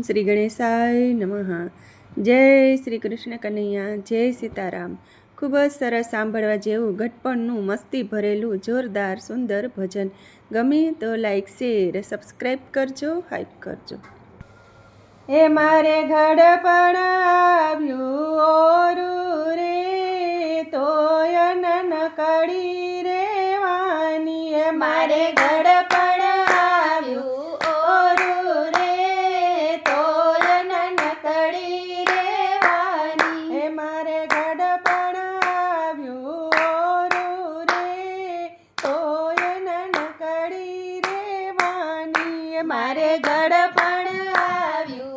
શ્રી ગણેશાય નમઃ. જય શ્રી કૃષ્ણ કનૈયા, જય સીતારામ. ખૂબ જ સરસ સાંભળવા જેવું ઘટપણનું મસ્તી ભરેલું જોરદાર સુંદર ભજન. ગમે તો લાઈક શેર સબસ્ક્રાઈબ કરજો, હાઈપ કરજો. એ મારે ઘડપણ આવ્યું ઓરું રે, તોય નનકડી રેવાની. એ મારે ઘડપણ આવ્યું ઓરું રે, તોય નનકડી રેવાની. એ મારે ઘડપણ આવ્યું ઓરું રે, તોય નનકડી રેવાની. એ મારે ઘડપણ આવ્યું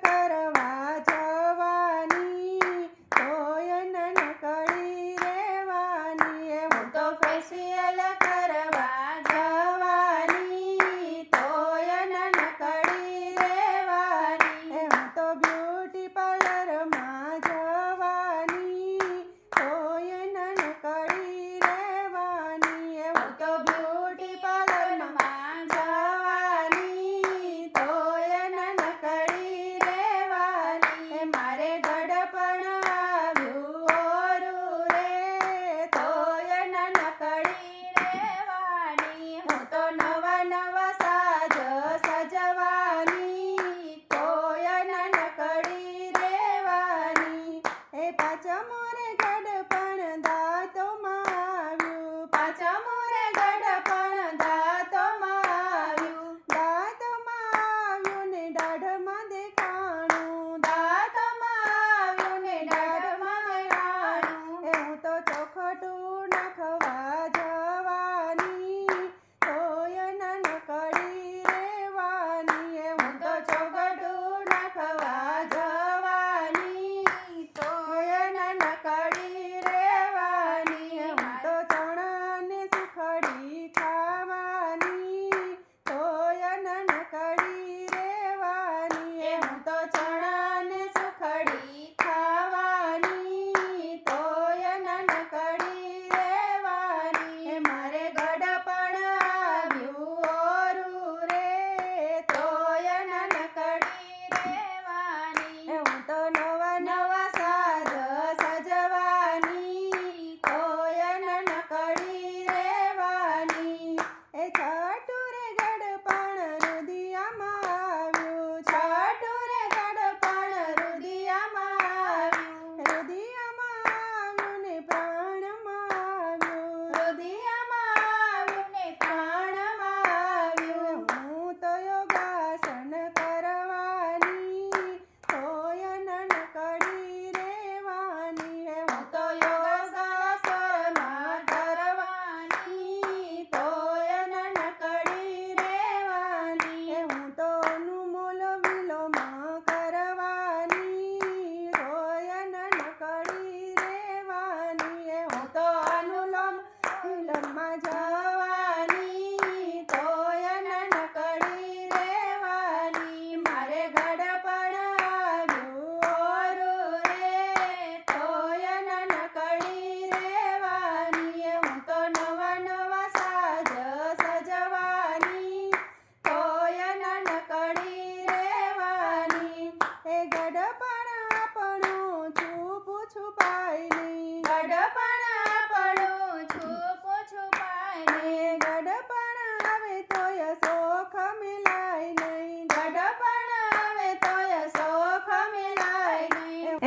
કરવા જવાની, તોય નનકડી રે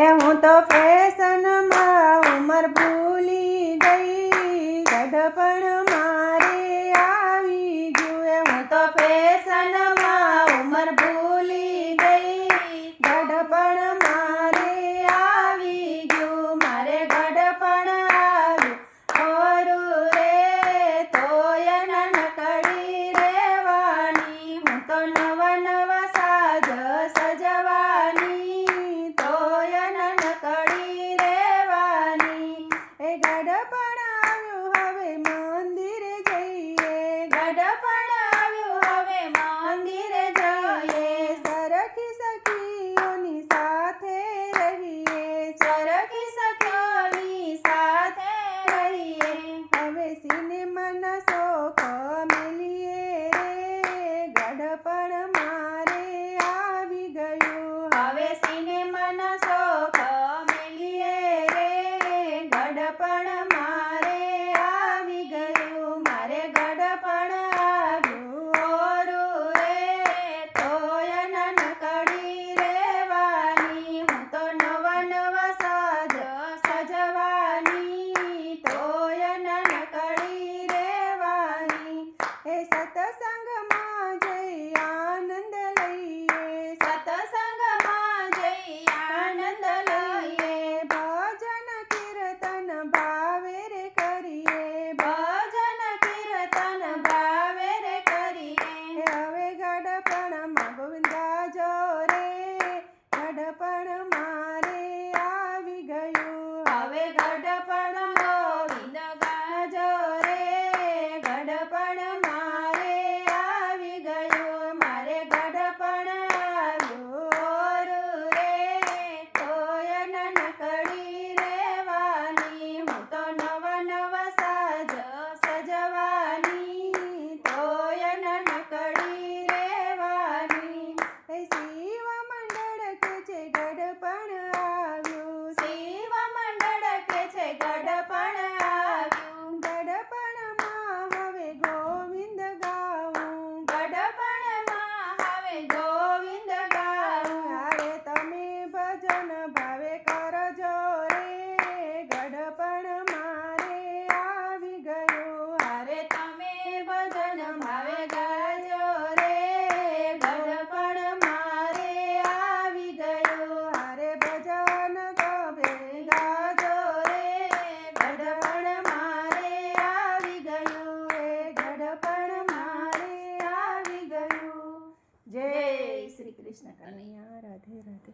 એ હું તો ફેશનમાં ઉંમર ભૂલી ગઈ, ગઢપણ મારે આવી ગયું. એ હું તો ફેશનમાં ઉંમર ભૂલી ગઈ, ગઢપણ મારે આવી ગયું. મારે ગઢપણ આવ્યું ખરું રે, તોય નાનકડી રેવાની. હું તો નવા નવા સાજ સજવાની, તોય નાનકડી રેવાની. એ ગઢપણ આવ્યું હવે મંદિરે જઈએ, ગઢપણ આવ્યું હવે મંદિરે જઈએ. સરખી સખીઓની સાથે રહીએ, સરખી સખીઓની સાથે રહીએ. હવે સિનેમાના શોખ મેલીએ રે, ગઢપણ મારે આવી ગયું. હવે સિનેમાના શોખ મેલીએ રે, ગઢપણ મારે આવી ગયું. મારે ગઢપણ આવ્યું ઓરું રે, તોય નાનકડી રેવાની. હું તો નવા નવા સાજ સજવાની, તોય નાનકડી રેવાની. એ સત્સંગમાં જઈ આનંદ લઈએ, સત્સંગમાં જઈ આનંદ લઈએ. ભજન કીર્તન ભાવે રે કરીએ, ભજન કીર્તન ભાવે રે કરીએ. હવે ગઢપણમાં ગોવિંદા જો રે, ગઢપણ મારે આવી ગયું. હવે ગઢપણ ગોવિંદ ગાજો રે, ગઢપણ મારે આવી ગયું. મારે ગઢપણ આવ્યું ઓરું રે, તોય નાનકડી રેવાની. હું તો નવા નવા સાજ સજવાની, તોય નાનકડી રેવાની. એ શિવ મંડળ કે છે ગઢપણ આવ્યું, શિવ મંડળ કે છે ગઢપણ આવ્યું. ગઢપણમાં હવે ગોવિંદ ગાવું, ગઢપણમાં હવે ગોવિંદ ગાવું. અરે તમે ભજન ભાવે કરજો રે, ગઢપણ મારે આવી ગયું. અરે તમે ભજન ભાવે ગાજો રે, ગઢપણ મારે આવી ગયું. અરે ભજન તમે ગાજો રે, ગઢપણ મારે આવી ગયું. એ ગઢપણ મારે આવી ગયું. જય શ્રી કૃષ્ણ કનૈયા. રાધે રાધે.